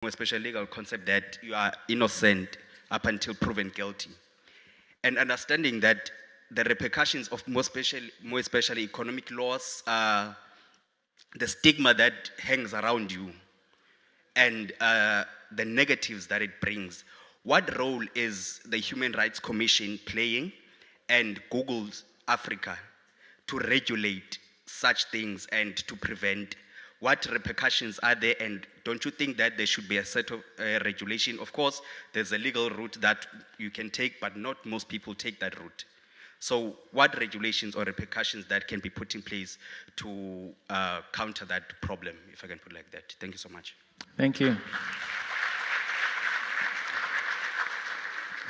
especially legal concept that you are innocent up until proven guilty. And understanding that the repercussions of more especially economic loss, the stigma that hangs around you, and the negatives that it brings. What role is the Human Rights Commission playing and Google's Africa to regulate such things and to prevent? What repercussions are there, and don't you think that there should be a set of regulation? Of course, there's a legal route that you can take, but not most people take that route. So what regulations or repercussions that can be put in place to counter that problem, if I can put it like that? Thank you so much. Thank you.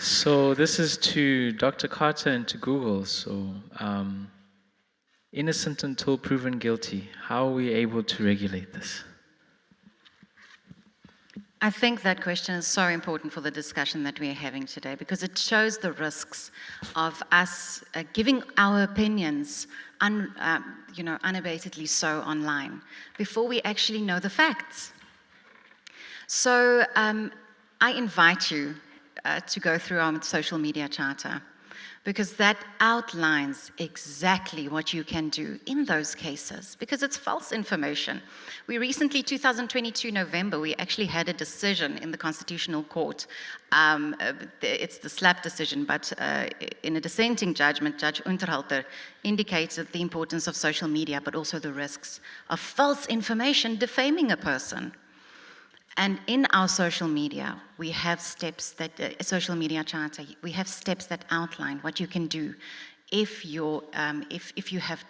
So this is to Dr. Carter and to Google. So innocent until proven guilty. How are we able to regulate this? I think that question is so important for the discussion that we are having today, because it shows the risks of us giving our opinions unabatedly so online before we actually know the facts. So I invite you to go through our social media charter, because that outlines exactly what you can do in those cases, because it's false information. We recently, 2022 November, we actually had a decision in the Constitutional Court. It's the SLAP decision, but in a dissenting judgment, Judge Unterhalter indicated the importance of social media, but also the risks of false information defaming a person. And in our social media, we have steps that, social media charter, we have steps that outline what you can do if you have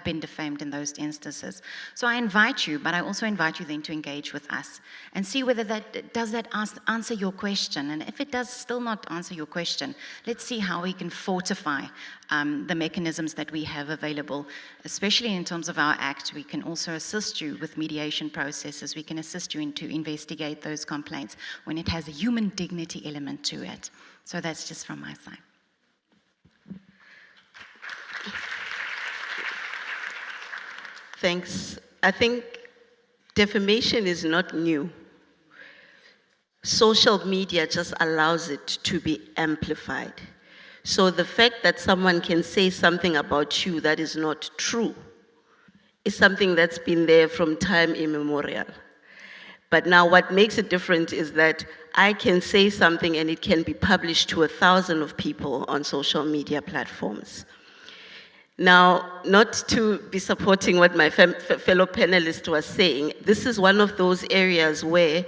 been defamed in those instances. So I invite you, but I also invite you then to engage with us and see whether does that answer your question. And if it does still not answer your question, let's see how we can fortify the mechanisms that we have available, especially in terms of our act. We can also assist you with mediation processes. We can assist you to investigate those complaints when it has a human dignity element to it. So that's just from my side. Thanks. I think defamation is not new. Social media just allows it to be amplified. So the fact that someone can say something about you that is not true is something that's been there from time immemorial. But now what makes it different is that I can say something and it can be published to 1,000 of people on social media platforms. Now, not to be supporting what my fellow panelist was saying, this is one of those areas where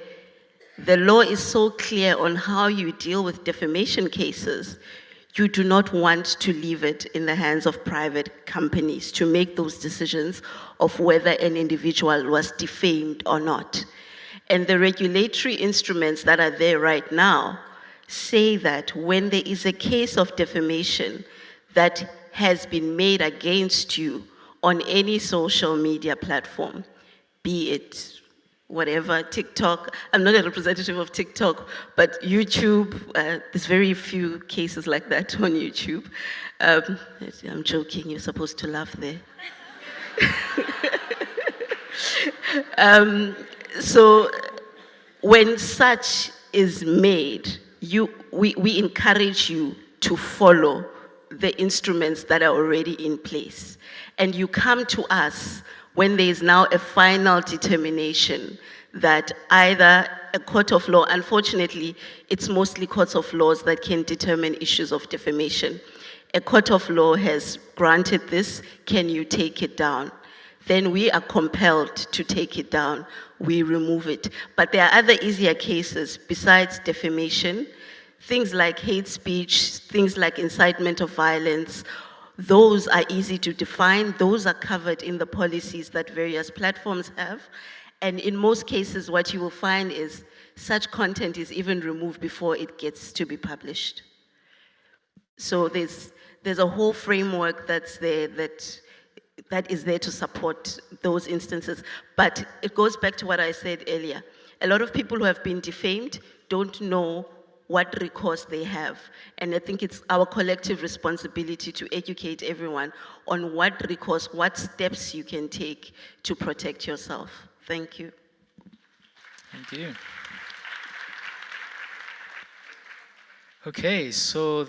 the law is so clear on how you deal with defamation cases. You do not want to leave it in the hands of private companies to make those decisions of whether an individual was defamed or not. And the regulatory instruments that are there right now say that when there is a case of defamation that has been made against you on any social media platform, be it whatever, TikTok, I'm not a representative of TikTok, but YouTube, there's very few cases like that on YouTube. I'm joking, you're supposed to laugh there. So when such is made, we encourage you to follow the instruments that are already in place. And you come to us when there is now a final determination that either a court of law, unfortunately, it's mostly courts of laws that can determine issues of defamation. A court of law has granted this, can you take it down? Then we are compelled to take it down, we remove it. But there are other easier cases besides defamation, things like hate speech, things like incitement of violence. Those are easy to define. Those are covered in the policies that various platforms have. And in most cases, what you will find is such content is even removed before it gets to be published. So there's a whole framework that's there that is there to support those instances. But it goes back to what I said earlier. A lot of people who have been defamed don't know what recourse they have. And I think it's our collective responsibility to educate everyone on what recourse, what steps you can take to protect yourself. Thank you. Thank you. Okay, so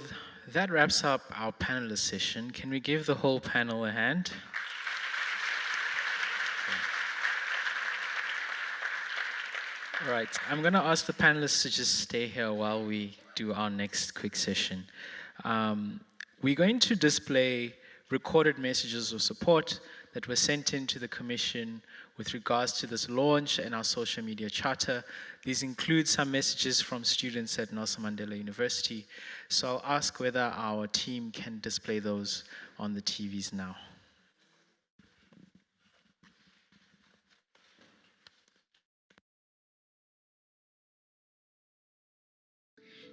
that wraps up our panelist session. Can we give the whole panel a hand? All right, I'm going to ask the panelists to just stay here while we do our next quick session. We're going to display recorded messages of support that were sent in to the Commission with regards to this launch and our social media charter. These include some messages from students at Nelson Mandela University. So I'll ask whether our team can display those on the TVs now.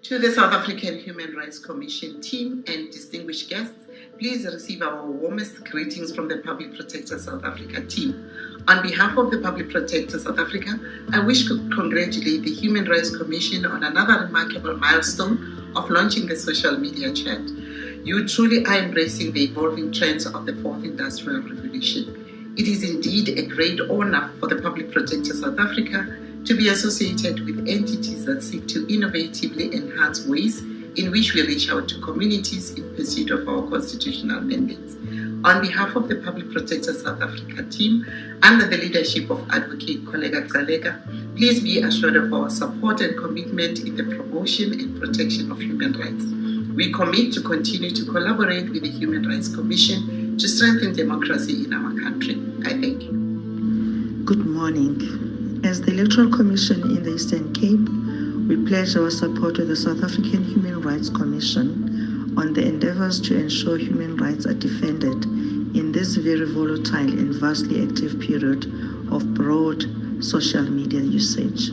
To the South African Human Rights Commission team and distinguished guests, please receive our warmest greetings from the Public Protector South Africa team. On behalf of the Public Protector South Africa, I wish to congratulate the Human Rights Commission on another remarkable milestone of launching the social media chat. You truly are embracing the evolving trends of the fourth industrial revolution. It is indeed a great honor for the Public Protector South Africa to be associated with entities that seek to innovatively enhance ways in which we reach out to communities in pursuit of our constitutional mandates. On behalf of the Public Protector South Africa team, under the leadership of Advocate Gqeberha, please be assured of our support and commitment in the promotion and protection of human rights. We commit to continue to collaborate with the Human Rights Commission to strengthen democracy in our country. I thank you. Good morning. As the Electoral Commission in the Eastern Cape, we pledge our support to the South African Human Rights Commission on the endeavors to ensure human rights are defended in this very volatile and vastly active period of broad social media usage.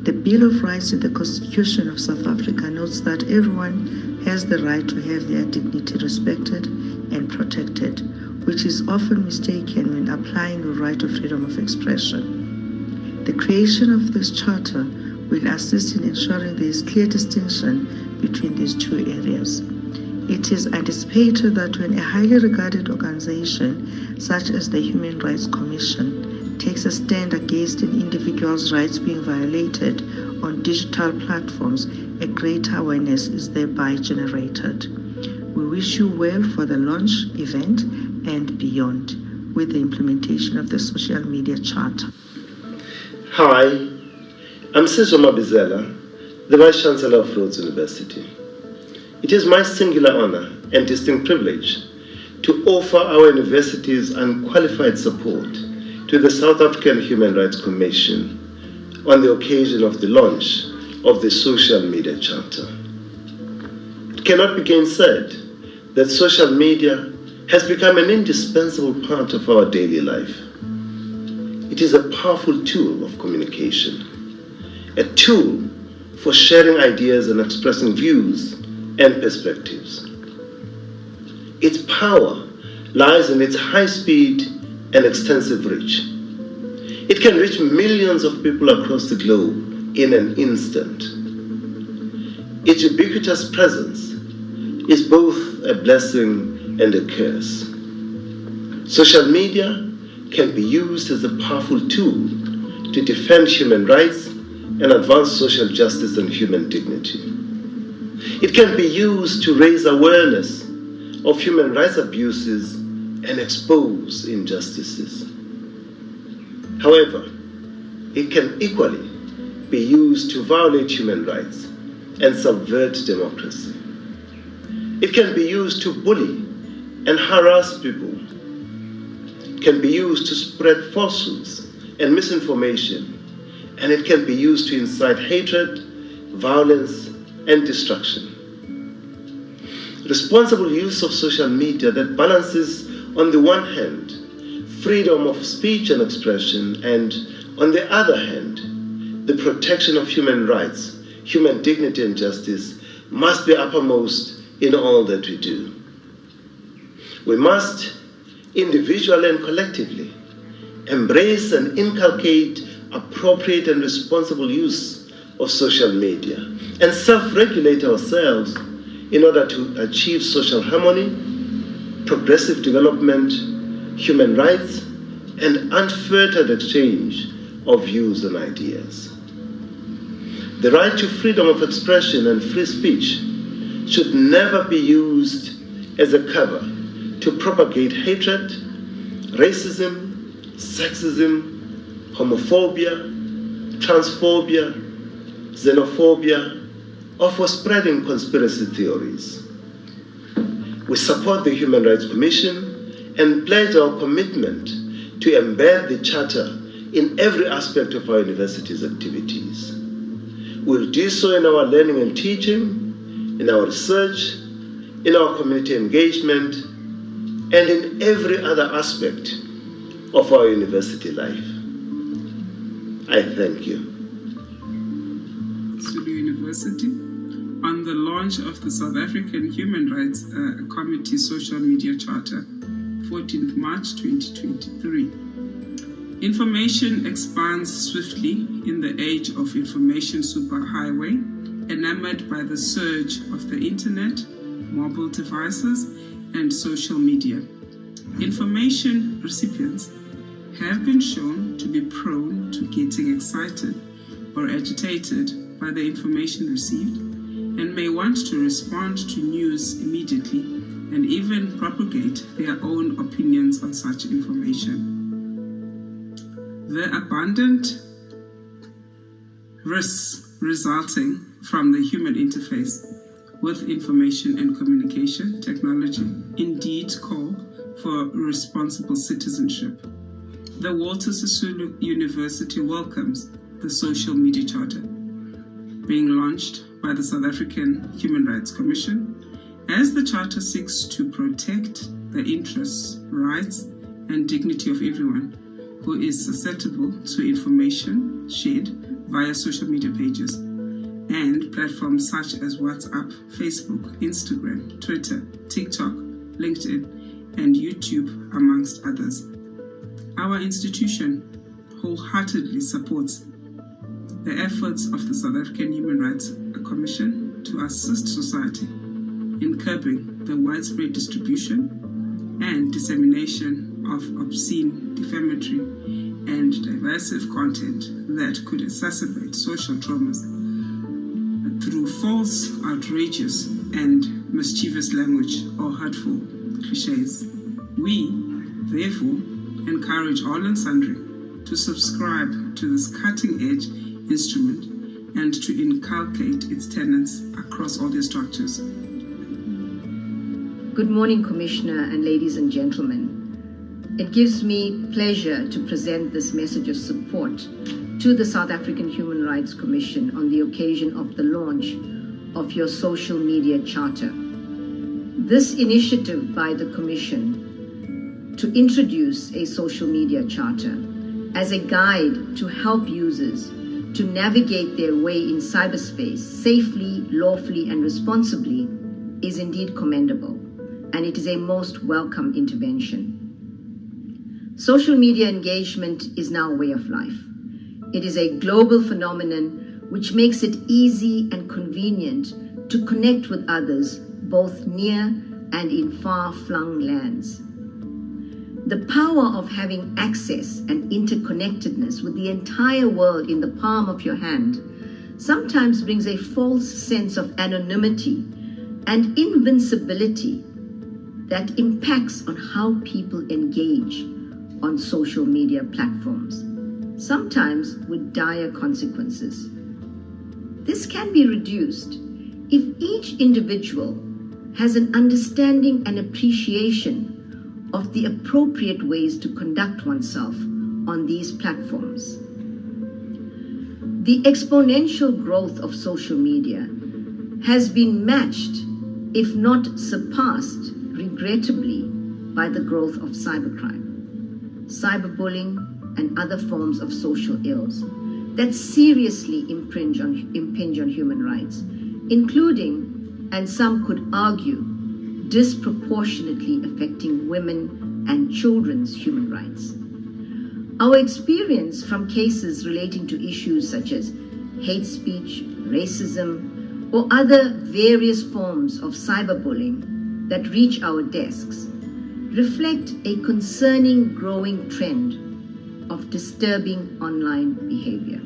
The Bill of Rights in the Constitution of South Africa notes that everyone has the right to have their dignity respected and protected, which is often mistaken when applying the right of freedom of expression. The creation of this charter will assist in ensuring there is clear distinction between these two areas. It is anticipated that when a highly regarded organization such as the Human Rights Commission takes a stand against an individual's rights being violated on digital platforms, a greater awareness is thereby generated. We wish you well for the launch event and beyond with the implementation of the social media charter. Hi, I'm Sizwe Mabizela, the Vice-Chancellor of Rhodes University. It is my singular honor and distinct privilege to offer our university's unqualified support to the South African Human Rights Commission on the occasion of the launch of the Social Media Charter. It cannot be gainsaid that social media has become an indispensable part of our daily life. It is a powerful tool of communication, a tool for sharing ideas and expressing views and perspectives. Its power lies in its high speed and extensive reach. It can reach millions of people across the globe in an instant. Its ubiquitous presence is both a blessing and a curse. Social media can be used as a powerful tool to defend human rights and advance social justice and human dignity. It can be used to raise awareness of human rights abuses and expose injustices. However, it can equally be used to violate human rights and subvert democracy. It can be used to bully and harass people. It can be used to spread falsehoods and misinformation, and it can be used to incite hatred, violence, and destruction. Responsible use of social media that balances, on the one hand, freedom of speech and expression, and on the other hand, the protection of human rights, human dignity and justice must be uppermost in all that we do. We must, individually and collectively, embrace and inculcate appropriate and responsible use of social media and self-regulate ourselves in order to achieve social harmony, progressive development, human rights, and unfettered exchange of views and ideas. The right to freedom of expression and free speech should never be used as a cover to propagate hatred, racism, sexism, homophobia, transphobia, xenophobia, or for spreading conspiracy theories. We support the Human Rights Commission and pledge our commitment to embed the Charter in every aspect of our university's activities. We'll do so in our learning and teaching, in our research, in our community engagement, and in every other aspect of our university life. I thank you. Zulu University, on the launch of the South African Human Rights Committee Social Media Charter, 14th March 2023. Information expands swiftly in the age of information superhighway, enamored by the surge of the internet, mobile devices, and social media. Information recipients have been shown to be prone to getting excited or agitated by the information received and may want to respond to news immediately and even propagate their own opinions on such information. The abundant risks resulting from the human interface with information and communication technology indeed call for responsible citizenship. The Walter Sisulu University welcomes the Social Media Charter being launched by the South African Human Rights Commission, as the Charter seeks to protect the interests, rights, and dignity of everyone who is susceptible to information shared via social media pages and platforms such as WhatsApp, Facebook, Instagram, Twitter, TikTok, LinkedIn, and YouTube, amongst others. Our institution wholeheartedly supports the efforts of the South African Human Rights Commission to assist society in curbing the widespread distribution and dissemination of obscene, defamatory, and divisive content that could exacerbate social traumas through false, outrageous, and mischievous language or hurtful cliches. We, therefore, encourage all and sundry to subscribe to this cutting-edge instrument and to inculcate its tenets across all their structures. Good morning, Commissioner and ladies and gentlemen. It gives me pleasure to present this message of support to the South African Human Rights Commission on the occasion of the launch of your social media charter. This initiative by the Commission to introduce a social media charter as a guide to help users to navigate their way in cyberspace safely, lawfully, and responsibly is indeed commendable, and it is a most welcome intervention. Social media engagement is now a way of life. It is a global phenomenon which makes it easy and convenient to connect with others both near and in far-flung lands. The power of having access and interconnectedness with the entire world in the palm of your hand sometimes brings a false sense of anonymity and invincibility that impacts on how people engage on social media platforms, sometimes with dire consequences. This can be reduced if each individual has an understanding and appreciation of the appropriate ways to conduct oneself on these platforms. The exponential growth of social media has been matched, if not surpassed, regrettably, by the growth of cybercrime, cyberbullying, and other forms of social ills that seriously impinge on human rights, including, and some could argue, disproportionately affecting women and children's human rights. Our experience from cases relating to issues such as hate speech, racism, or other various forms of cyberbullying that reach our desks reflect a concerning growing trend of disturbing online behavior.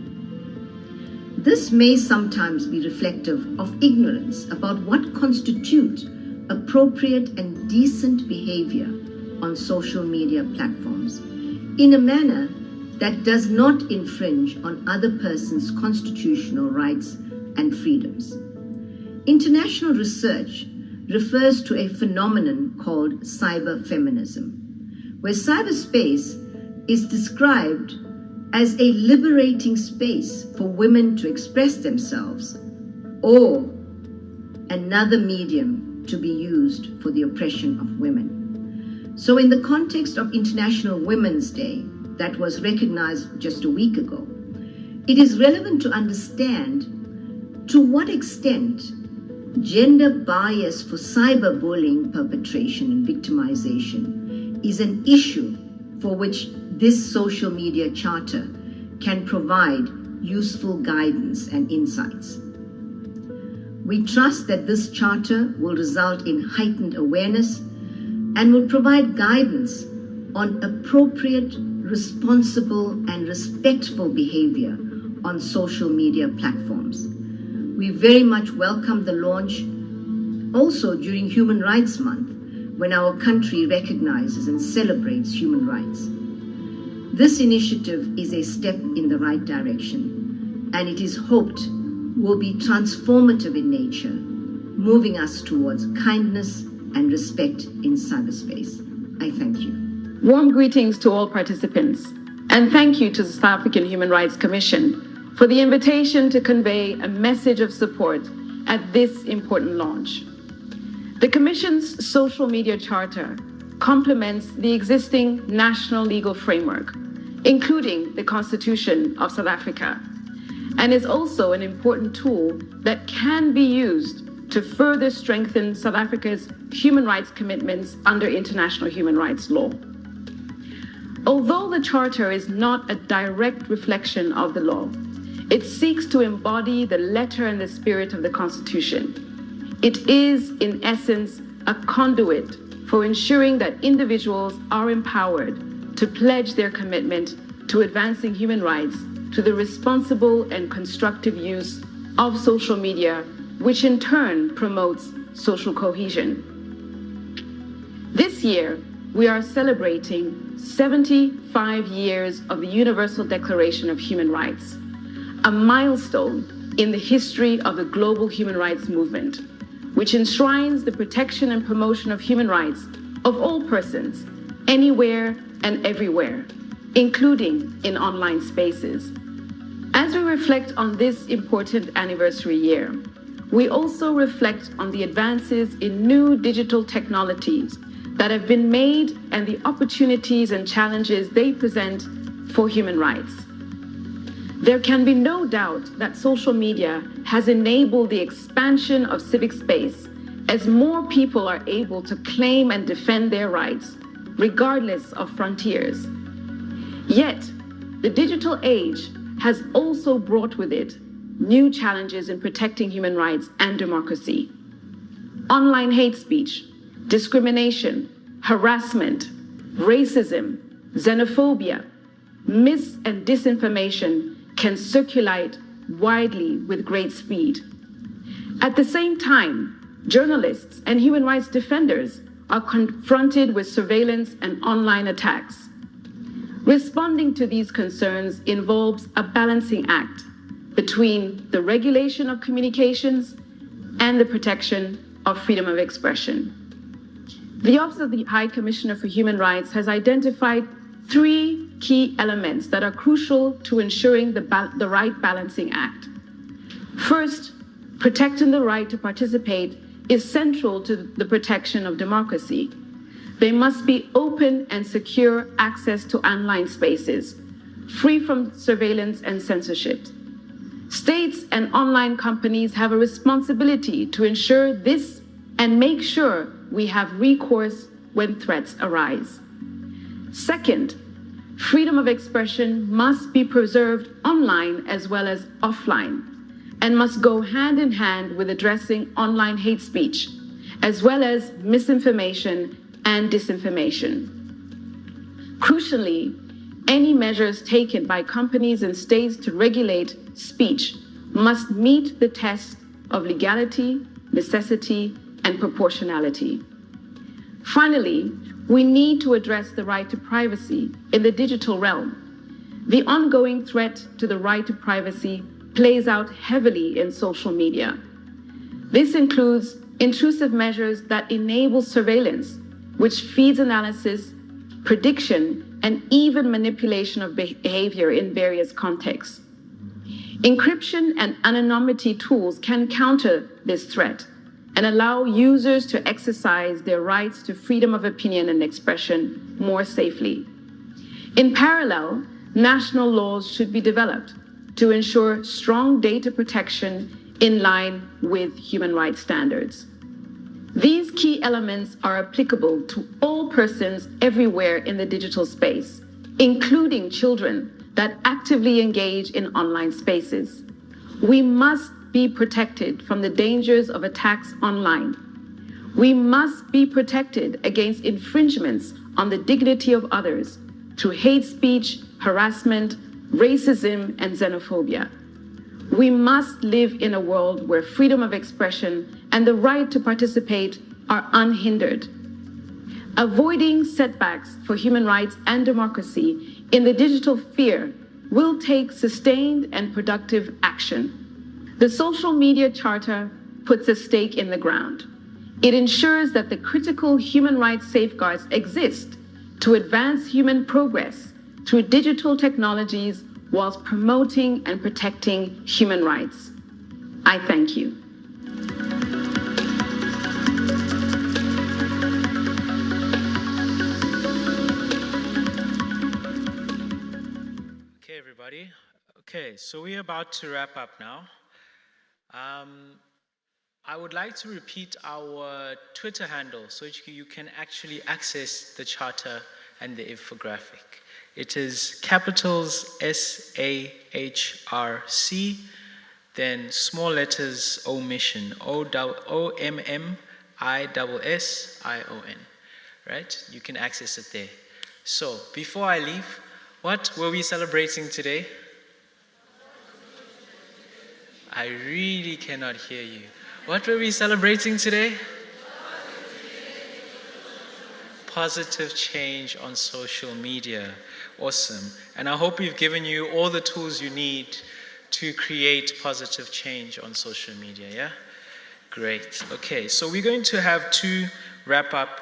This may sometimes be reflective of ignorance about what constitutes appropriate and decent behavior on social media platforms in a manner that does not infringe on other persons' constitutional rights and freedoms. International research refers to a phenomenon called cyberfeminism, where cyberspace is described as a liberating space for women to express themselves, or another medium to be used for the oppression of women. So in the context of International Women's Day, that was recognized just a week ago, it is relevant to understand to what extent gender bias for cyberbullying perpetration and victimization is an issue for which this social media charter can provide useful guidance and insights. We trust that this charter will result in heightened awareness and will provide guidance on appropriate, responsible, and respectful behavior on social media platforms. We very much welcome the launch also during Human Rights Month, when our country recognizes and celebrates human rights. This initiative is a step in the right direction, and it is hoped will be transformative in nature, moving us towards kindness and respect in cyberspace. I thank you. Warm greetings to all participants, and thank you to the South African Human Rights Commission for the invitation to convey a message of support at this important launch. The Commission's social media charter complements the existing national legal framework, including the Constitution of South Africa, and is also an important tool that can be used to further strengthen South Africa's human rights commitments under international human rights law. Although the Charter is not a direct reflection of the law, it seeks to embody the letter and the spirit of the Constitution. It is, in essence, a conduit for ensuring that individuals are empowered to pledge their commitment to advancing human rights to the responsible and constructive use of social media, which in turn promotes social cohesion. This year, we are celebrating 75 years of the Universal Declaration of Human Rights, a milestone in the history of the global human rights movement, which enshrines the protection and promotion of human rights of all persons, anywhere and everywhere, including in online spaces. As we reflect on this important anniversary year, we also reflect on the advances in new digital technologies that have been made and the opportunities and challenges they present for human rights. There can be no doubt that social media has enabled the expansion of civic space as more people are able to claim and defend their rights, regardless of frontiers. Yet, the digital age has also brought with it new challenges in protecting human rights and democracy. Online hate speech, discrimination, harassment, racism, xenophobia, mis- and disinformation can circulate widely with great speed. At the same time, journalists and human rights defenders are confronted with surveillance and online attacks. Responding to these concerns involves a balancing act between the regulation of communications and the protection of freedom of expression. The Office of the High Commissioner for Human Rights has identified 3 key elements that are crucial to ensuring the right balancing act. First, protecting the right to participate is central to the protection of democracy. There must be open and secure access to online spaces, free from surveillance and censorship. States and online companies have a responsibility to ensure this and make sure we have recourse when threats arise. Second, freedom of expression must be preserved online as well as offline, and must go hand in hand with addressing online hate speech, as well as misinformation and disinformation. Crucially, Any measures taken by companies and states to regulate speech must meet the test of legality, necessity, and proportionality. Finally, we need to address the right to privacy in the digital realm. The ongoing threat to the right to privacy plays out heavily in social media. This includes intrusive measures that enable surveillance, which feeds analysis, prediction, and even manipulation of behavior in various contexts. Encryption and anonymity tools can counter this threat and allow users to exercise their rights to freedom of opinion and expression more safely. In parallel, national laws should be developed to ensure strong data protection in line with human rights standards. These key elements are applicable to all persons everywhere in the digital space, including children that actively engage in online spaces. We must be protected from the dangers of attacks online. We must be protected against infringements on the dignity of others through hate speech, harassment, racism, and xenophobia. We must live in a world where freedom of expression and the right to participate are unhindered. Avoiding setbacks for human rights and democracy in the digital sphere will take sustained and productive action. The Social Media Charter puts a stake in the ground. It ensures that the critical human rights safeguards exist to advance human progress through digital technologies whilst promoting and protecting human rights. I thank you. Okay, everybody. Okay, so we're about to wrap up now. I would like to repeat our Twitter handle so you can actually access the charter and the infographic. It is capitals SAHRC, then small letters omission, OMMISSION, right? You can access it there. So, before I leave, what were we celebrating today? I really cannot hear you. What were we celebrating today? Positive change on social media. Awesome. And I hope we've given you all the tools you need to create positive change on social media, yeah? Great. Okay, so we're going to have two wrap-up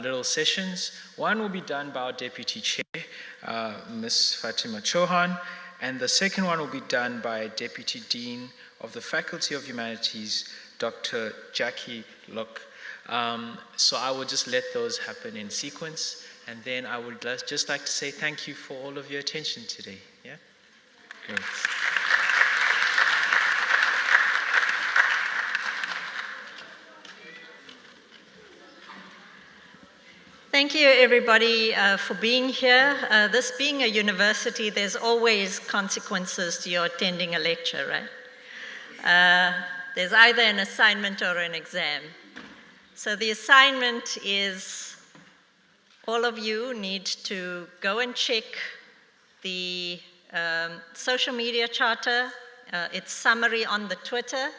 little sessions. One will be done by our Deputy Chair, Ms. Fatima Chauhan, and the second one will be done by Deputy Dean of the Faculty of Humanities, Dr. Jackie Lok. So I will just let those happen in sequence, and then I would just like to say thank you for all of your attention today. Yeah? Great. Thank you, everybody, for being here. This being a university, there's always consequences to your attending a lecture, right? There's either an assignment or an exam. So the assignment is all of you need to go and check the social media charter, its summary on the Twitter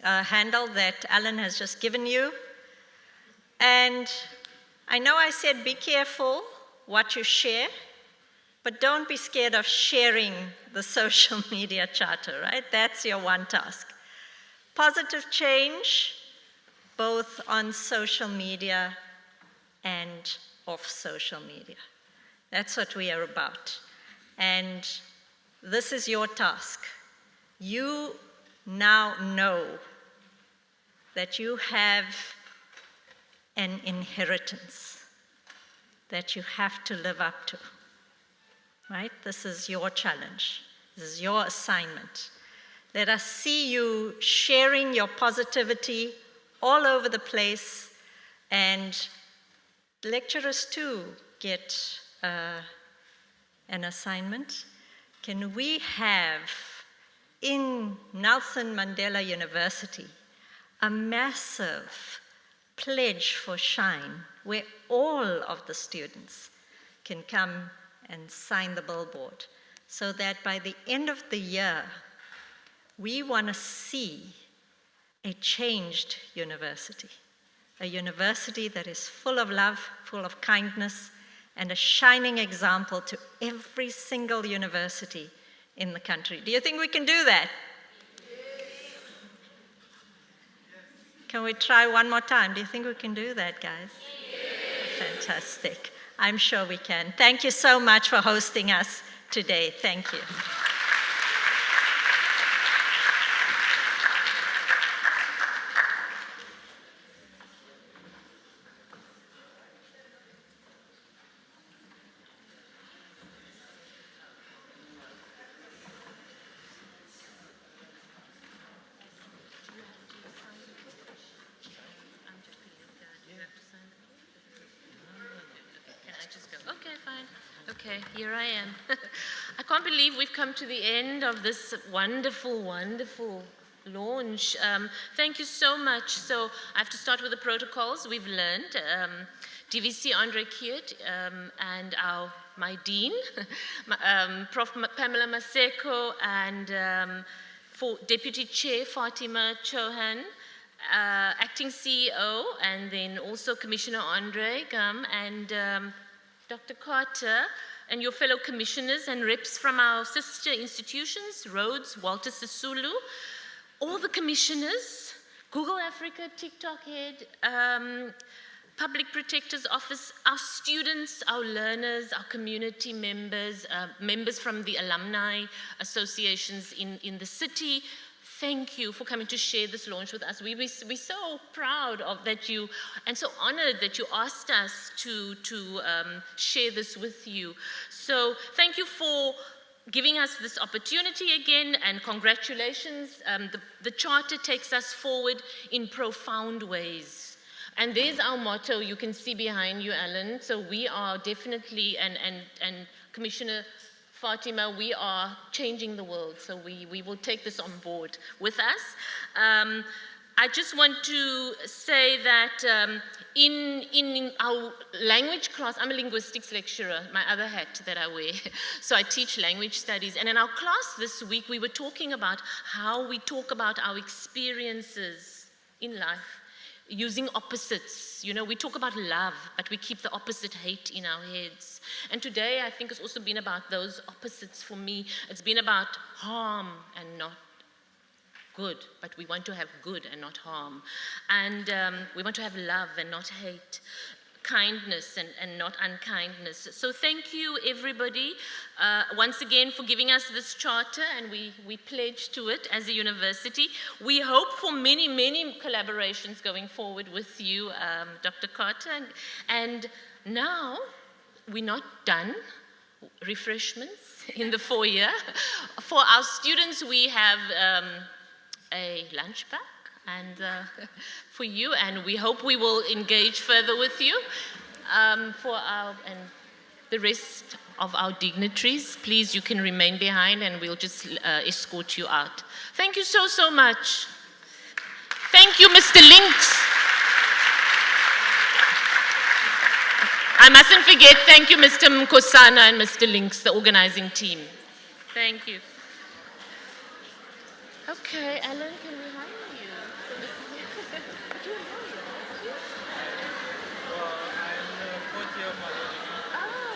handle that Alan has just given you. And I know I said be careful what you share, but don't be scared of sharing the social media charter, right? That's your one task. Positive change, both on social media and off social media. That's what we are about. And this is your task. You now know that you have an inheritance that you have to live up to, right? This is your challenge. This is your assignment. Let us see you sharing your positivity all over the place, and lecturers too get an assignment. Can we have in Nelson Mandela University a massive pledge for Shine, where all of the students can come and sign the billboard, so that by the end of the year, we want to see a changed university. A university that is full of love, full of kindness, and a shining example to every single university in the country. Do you think we can do that? Can we try one more time? Do you think we can do that, guys? Fantastic. I'm sure we can. Thank you so much for hosting us today. Thank you. Okay, fine. Okay, here I am. I can't believe we've come to the end of this wonderful, wonderful launch. Thank you so much. So I have to start with the protocols we've learned. DVC Andre Kiert and my dean, Prof. Pamela Maseko, and for Deputy Chair Fatima Chauhan, Acting CEO, and then also Commissioner Andre Gum, and Dr. Carter, and your fellow commissioners and reps from our sister institutions, Rhodes, Walter Sisulu, all the commissioners, Google Africa, TikTok Head, Public Protector's Office, our students, our learners, our community members, members from the alumni associations in the city. Thank you for coming to share this launch with us. We're so proud of that you, and so honored that you asked us to share this with you. So thank you for giving us this opportunity again, and congratulations. The charter takes us forward in profound ways. And there's our motto you can see behind you, Alan. So we are definitely, and Commissioner Fatima, we are changing the world, so we will take this on board with us. I just want to say that in our language class, I'm a linguistics lecturer, my other hat that I wear, so I teach language studies, and in our class this week, we were talking about how we talk about our experiences in life, using opposites. You know, we talk about love, but we keep the opposite hate in our heads. And today, I think it's also been about those opposites for me. It's been about harm and not good, but we want to have good and not harm. And we want to have love and not hate, kindness and not unkindness. So thank you, everybody, once again for giving us this charter, and we pledge to it as a university. We hope for many, many collaborations going forward with you, Dr. Carter. And now, we're not done. Refreshments in the foyer. For our students, we have a lunch pack and for you, and we hope we will engage further with you. For our and the rest of our dignitaries, please, you can remain behind, and we'll just escort you out. Thank you so much. Thank you, Mr. Links. I mustn't forget, thank you, Mr. Mkosana and Mr. Links, the organizing team. Thank you. Okay, Alan, can we hire you? Do you know you? Well, I'm the fourth year of my degree.